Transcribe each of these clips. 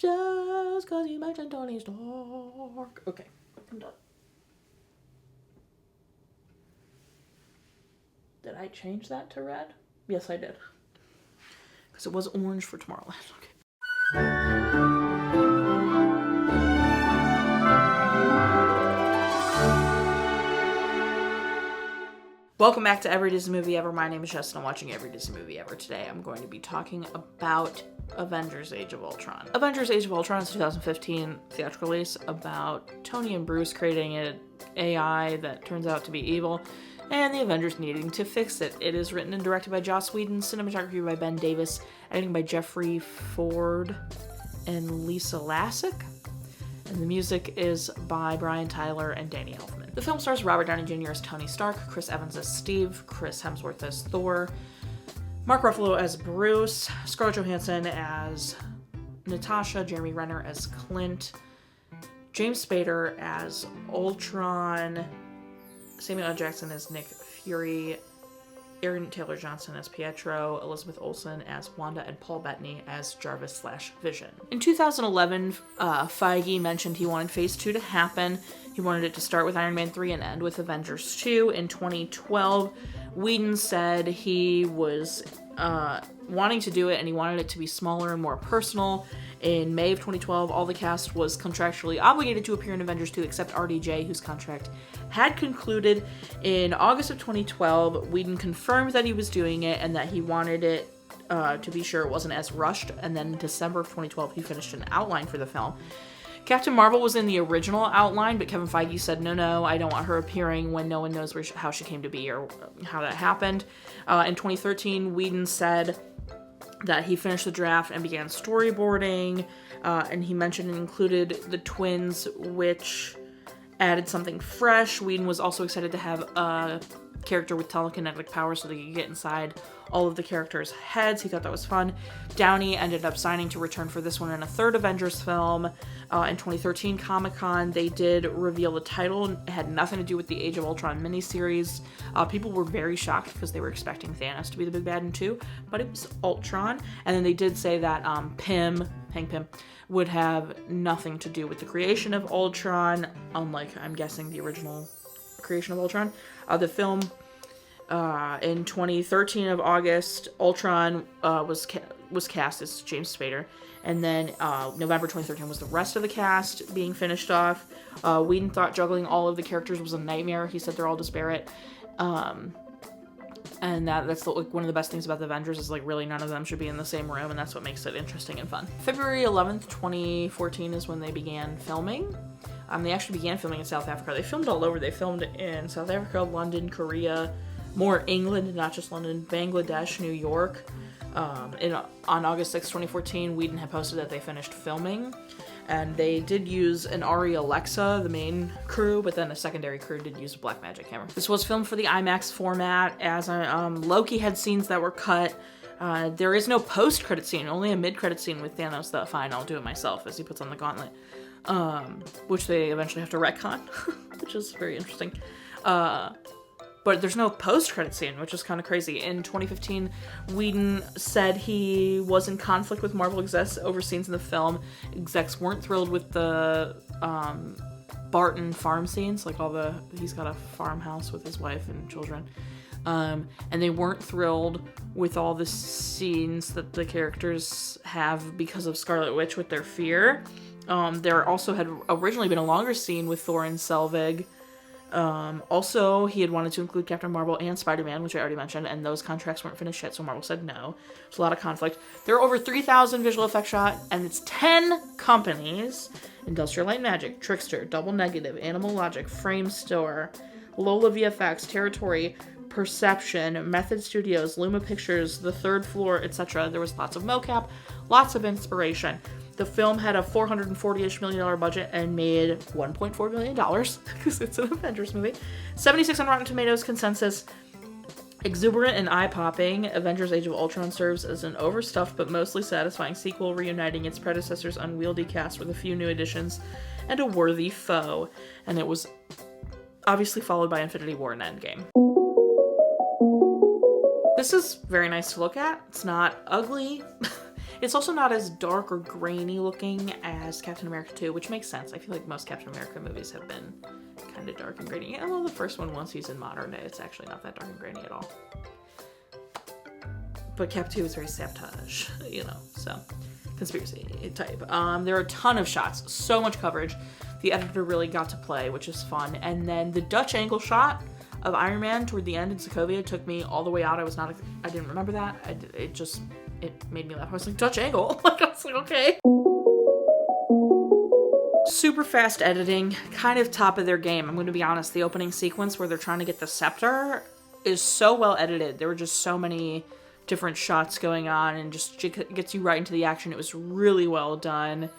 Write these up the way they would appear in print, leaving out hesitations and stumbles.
Just cause you mentioned Tony Stark. Okay, I'm done. Did I change that to red? Yes, I did. Because it was orange for Tomorrowland. Okay. Welcome back to Every Disney Movie Ever. My name is Jess and I'm watching Every Disney Movie Ever. Today I'm going to be talking about Avengers Age of Ultron. Avengers Age of Ultron is a 2015 theatrical release about Tony and Bruce creating an AI that turns out to be evil, and the Avengers needing to fix it. It is written and directed by Joss Whedon, cinematography by Ben Davis, editing by Jeffrey Ford and Lisa Lassek, and the music is by Brian Tyler and Danny Elfman. The film stars Robert Downey Jr. as Tony Stark, Chris Evans as Steve, Chris Hemsworth as Thor, Mark Ruffalo as Bruce, Scarlet Johansson as Natasha, Jeremy Renner as Clint, James Spader as Ultron, Samuel L. Jackson as Nick Fury, Aaron Taylor-Johnson as Pietro, Elizabeth Olsen as Wanda, and Paul Bettany as Jarvis/Vision. In 2011, Feige mentioned he wanted Phase 2 to happen. He wanted it to start with Iron Man 3 and end with Avengers 2. In 2012, Whedon said he was wanting to do it and he wanted it to be smaller and more personal. In May of 2012, all the cast was contractually obligated to appear in Avengers 2 except RDJ, whose contract had concluded. In August of 2012, Whedon confirmed that he was doing it and that he wanted it to be sure it wasn't as rushed. And then in December of 2012, he finished an outline for the film. Captain Marvel was in the original outline, but Kevin Feige said, no, I don't want her appearing when no one knows how she came to be or how that happened. In 2013, Whedon said that he finished the draft and began storyboarding, and he mentioned and included the twins, which added something fresh. Whedon was also excited to have a character with telekinetic powers so they could get inside all of the characters' heads. He thought that was fun. Downey ended up signing to return for this one in a third Avengers film. In 2013 Comic-Con, they did reveal the title. It had nothing to do with the Age of Ultron miniseries. People were very shocked because they were expecting Thanos to be the big bad in 2, but it was Ultron. And then they did say that Hank Pym, would have nothing to do with the creation of Ultron, unlike, I'm guessing, the original creation of Ultron. The film in 2013 of August, Ultron was cast as James Spader, and then November 2013 was the rest of the cast being finished off. Whedon thought juggling all of the characters was a nightmare. He said they're all disparate, and that's one of the best things about the Avengers is really none of them should be in the same room, and that's what makes it interesting and fun. February 11th, 2014 is when they began filming. They actually began filming in South Africa. They filmed all over. They filmed in South Africa, London, Korea, more England, not just London, Bangladesh, New York. On August 6, 2014, Whedon had posted that they finished filming. And they did use an Arri Alexa, the main crew, but then a secondary crew did use a Blackmagic camera. This was filmed for the IMAX format, as Loki had scenes that were cut. There is no post-credit scene, only a mid-credit scene with Thanos. Fine, I'll do it myself, as he puts on the gauntlet. Which they eventually have to retcon, which is very interesting. But there's no post-credit scene, which is kind of crazy. In 2015, Whedon said he was in conflict with Marvel execs over scenes in the film. Execs weren't thrilled with the Barton farm scenes, he's got a farmhouse with his wife and children. And they weren't thrilled with all the scenes that the characters have because of Scarlet Witch with their fear. There also had originally been a longer scene with Thor and Selvig. Also, he had wanted to include Captain Marvel and Spider-Man, which I already mentioned, and those contracts weren't finished yet, so Marvel said no. There's a lot of conflict. There are over 3,000 visual effects shot, and it's 10 companies: Industrial Light and Magic, Trickster, Double Negative, Animal Logic, Frame Store, Lola VFX, Territory, Perception, Method Studios, Luma Pictures, The Third Floor, etc. There was lots of mocap, lots of inspiration. The film had a $440-ish million budget and made $1.4 million because it's an Avengers movie. 76 on Rotten Tomatoes consensus. Exuberant and eye-popping, Avengers Age of Ultron serves as an overstuffed but mostly satisfying sequel, reuniting its predecessor's unwieldy cast with a few new additions and a worthy foe. And it was obviously followed by Infinity War and Endgame. This is very nice to look at. It's not ugly. It's also not as dark or grainy looking as Captain America 2, which makes sense. I feel like most Captain America movies have been kind of dark and grainy. Although the first one, once he's in modern day, it's actually not that dark and grainy at all. But Cap 2 is very sabotage, you know, so conspiracy type. There are a ton of shots, so much coverage. The editor really got to play, which is fun. And then the Dutch angle shot of Iron Man toward the end in Sokovia took me all the way out. I didn't remember that. It made me laugh. I was like, Dutch angle? Like, I was like, okay. Super fast editing, kind of top of their game. I'm going to be honest. The opening sequence where they're trying to get the scepter is so well edited. There were just so many different shots going on and just gets you right into the action. It was really well done.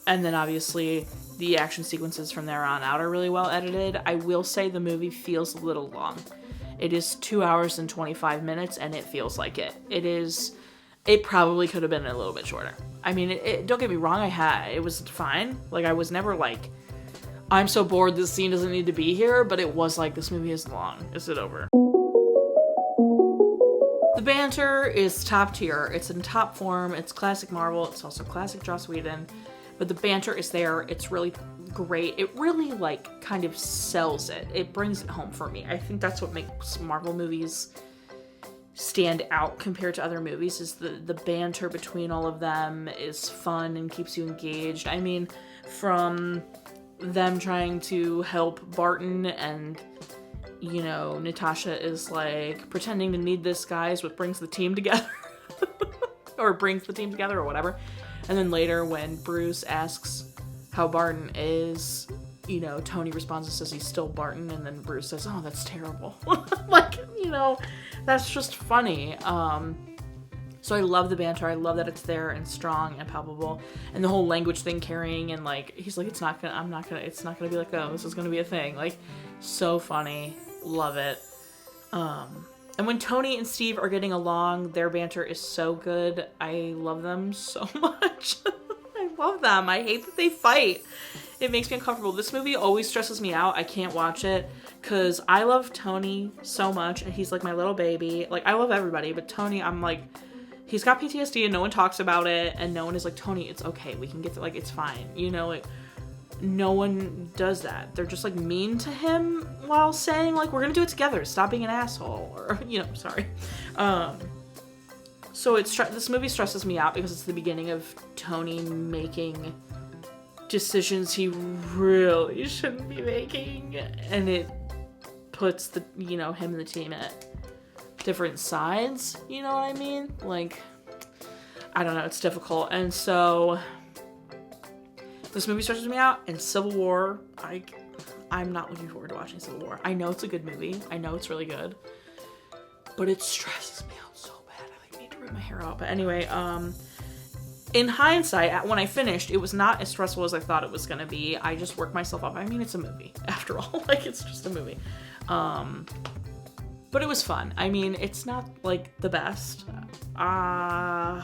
And then obviously the action sequences from there on out are really well edited. I will say the movie feels a little long. It is 2 hours and 25 minutes and it feels like it. It probably could have been a little bit shorter. I mean, don't get me wrong, it was fine. Like, I was never like, I'm so bored this scene doesn't need to be here, but it was like, this movie is long. Is it over? The banter is top tier. It's in top form. It's classic Marvel. It's also classic Joss Whedon. But the banter is there. It's really great. It really, like, kind of sells it. It brings it home for me. I think that's what makes Marvel movies stand out compared to other movies, is the banter between all of them is fun and keeps you engaged. I mean, from them trying to help Barton and, you know, Natasha is like pretending to need this guy is what brings the team together. Or brings the team together or whatever. And then later when Bruce asks how Barton is, you know, Tony responds and says he's still Barton, and then Bruce says, oh, that's terrible. Like, you know, that's just funny. So I love the banter. I love that it's there and strong and palpable, and the whole language thing carrying, and like, he's like, it's not gonna be like, oh, this is gonna be a thing. Like, so funny. Love it. And when Tony and Steve are getting along, their banter is so good. I love them so much. I love them. I hate that they fight. It makes me uncomfortable. This movie always stresses me out. I can't watch it because I love Tony so much, and he's like my little baby. Like, I love everybody, but Tony, I'm like, he's got PTSD and no one talks about it, and no one is like, Tony, it's okay. We can get to, like, it's fine. You know, like, no one does that. They're just, like, mean to him while saying, like, we're gonna do it together. Stop being an asshole. Or, you know, sorry. So this movie stresses me out because it's the beginning of Tony making decisions he really shouldn't be making, and it puts the, you know, him and the team at different sides, you know what I mean? Like, I don't know, it's difficult. And so this movie stresses me out. And Civil War, I'm not looking forward to watching Civil War. I know it's a good movie, I know it's really good, but it stresses me out so bad. I like need to rip my hair out. But anyway, in hindsight, when I finished, it was not as stressful as I thought it was going to be. I just worked myself up. I mean, it's a movie, after all. Like, it's just a movie. But it was fun. I mean, it's not, like, the best. I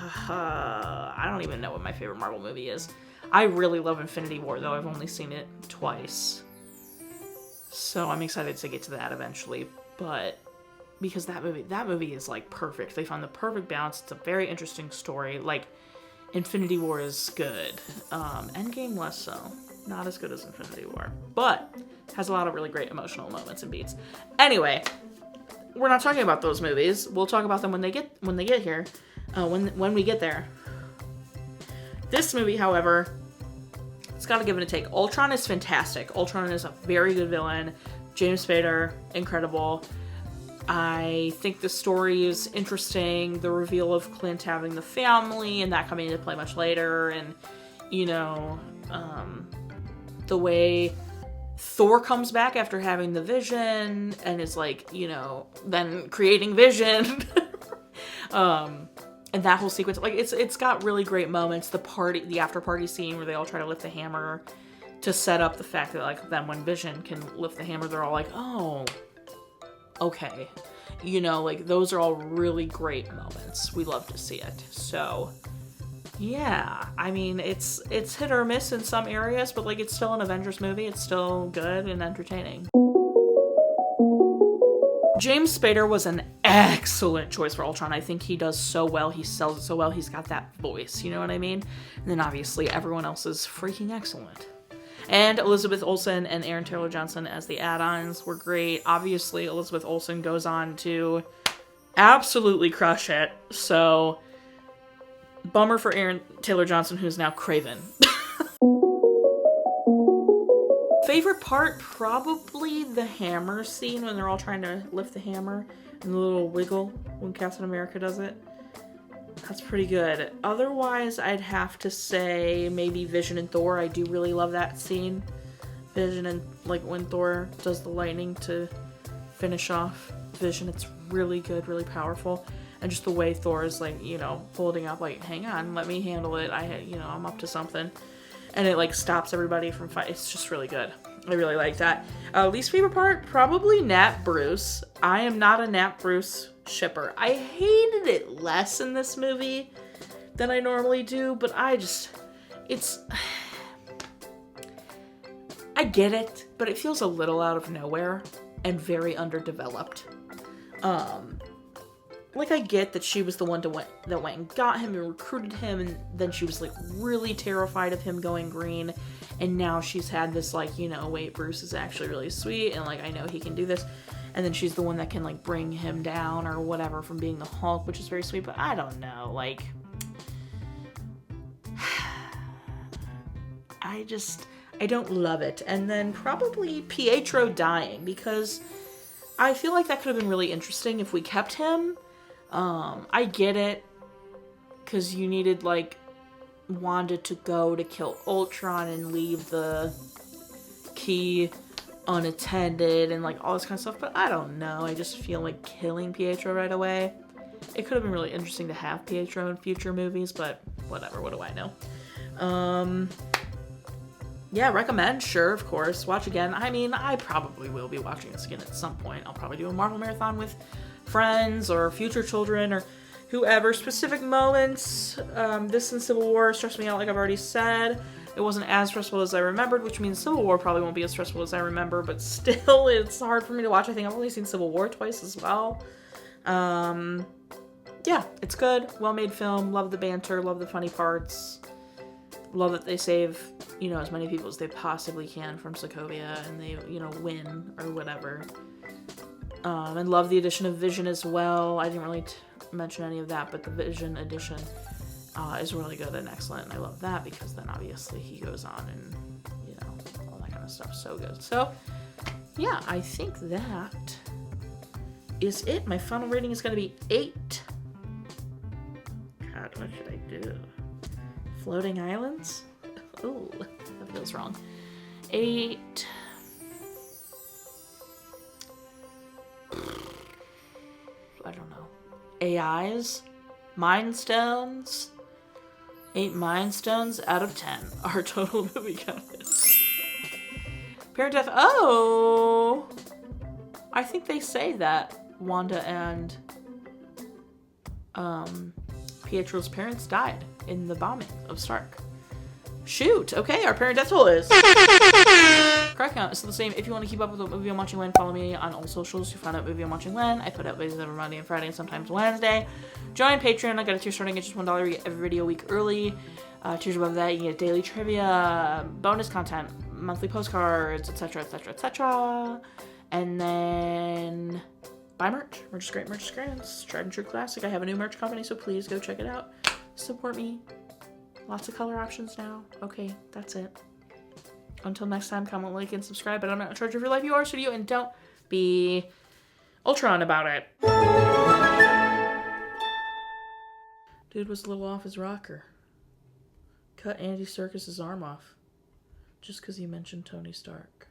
don't even know what my favorite Marvel movie is. I really love Infinity War, though. I've only seen it twice. So I'm excited to get to that eventually. But because that movie is, like, perfect. They found the perfect balance. It's a very interesting story. Like, Infinity War is good. Endgame less so. Not as good as Infinity War. But has a lot of really great emotional moments and beats. Anyway, we're not talking about those movies. We'll talk about them when they get here. When we get there. This movie, however, it's got to give it a take. Ultron is fantastic. Ultron is a very good villain. James Spader, incredible. I think the story is interesting. The reveal of Clint having the family and that coming into play much later, and, you know, the way Thor comes back after having the vision and is like, you know, then creating Vision. And that whole sequence, like, it's got really great moments. The after party scene where they all try to lift the hammer to set up the fact that, like, then when Vision can lift the hammer, they're all like, oh, okay. You know, like, those are all really great moments. We love to see it. So, yeah. I mean, it's hit or miss in some areas, but, like, it's still an Avengers movie. It's still good and entertaining. James Spader was an excellent choice for Ultron. I think he does so well. He sells it so well. He's got that voice, you know what I mean? And then obviously everyone else is freaking excellent. And Elizabeth Olsen and Aaron Taylor-Johnson as the add-ons were great. Obviously, Elizabeth Olsen goes on to absolutely crush it. So, bummer for Aaron Taylor-Johnson, who's now Kraven. Favorite part, probably the hammer scene when they're all trying to lift the hammer and the little wiggle when Captain America does it. That's pretty good. Otherwise, I'd have to say maybe Vision and Thor. I do really love that scene. Vision and, like, when Thor does the lightning to finish off Vision. It's really good, really powerful. And just the way Thor is, like, you know, holding up, like, hang on, let me handle it. I'm up to something. And it, like, stops everybody from fighting. It's just really good. I really like that. Least favorite part, probably Nat Bruce. I am not a Nat Bruce shipper. I hated it less in this movie than I normally do, but I get it, but it feels a little out of nowhere and very underdeveloped. Like, I get that she was the one that went and got him and recruited him, and then she was, like, really terrified of him going green, and now she's had this, like, you know, wait, Bruce is actually really sweet, and, like, I know he can do this, and then she's the one that can, like, bring him down or whatever from being the Hulk, which is very sweet, but I don't know, like, I don't love it. And then probably Pietro dying, because I feel like that could have been really interesting if we kept him. I get it, because you needed, like, Wanda to go to kill Ultron and leave the key unattended and, like, all this kind of stuff, but I don't know. I just feel like killing Pietro right away. It could have been really interesting to have Pietro in future movies, but whatever, what do I know? Yeah, recommend, sure, of course. Watch again. I mean, I probably will be watching this again at some point. I'll probably do a Marvel marathon with friends or future children or whoever. Specific moments, this and Civil War stressed me out, like I've already said. It wasn't as stressful as I remembered, which means Civil War probably won't be as stressful as I remember, but still, it's hard for me to watch. I think I've only seen Civil War twice as well. Yeah, it's good. Well-made film. Love the banter. Love the funny parts. Love that they save, you know, as many people as they possibly can from Sokovia, and they, you know, win or whatever. And love the addition of Vision as well. I didn't really mention any of that, but the Vision addition is really good and excellent, and I love that because then obviously he goes on and, you know, all that kind of stuff. So good. So, yeah, I think that is it. My final rating is going to be 8. God, what should I do? Floating Islands? Ooh, that feels wrong. 8. I don't know. AIs? Mind Stones? 8 Mind Stones out of 10. Our total movie count is. Parent Death. Oh! I think they say that Wanda and Pietro's parents died in the bombing of Stark. Shoot! Okay, our parent death toll is. Correct count is still the same. If you want to keep up with what movie I'm watching when, follow me on all socials to find out what movie I'm watching when. I put out videos every Monday and Friday and sometimes Wednesday. Join Patreon. I got a tier starting at just $1. You get every video a week early. Tiers above that, you get daily trivia, bonus content, monthly postcards, etc., etc., etc. And then buy merch. Merch is great. Merch is great. It's tried and true classic. I have a new merch company, so please go check it out. Support me. Lots of color options now. Okay, that's it. Until next time, comment, like, and subscribe. But I'm not in charge of your life. You are, so do you. And don't be Ultron about it. Dude was a little off his rocker. Cut Andy Serkis' arm off. Just because he mentioned Tony Stark.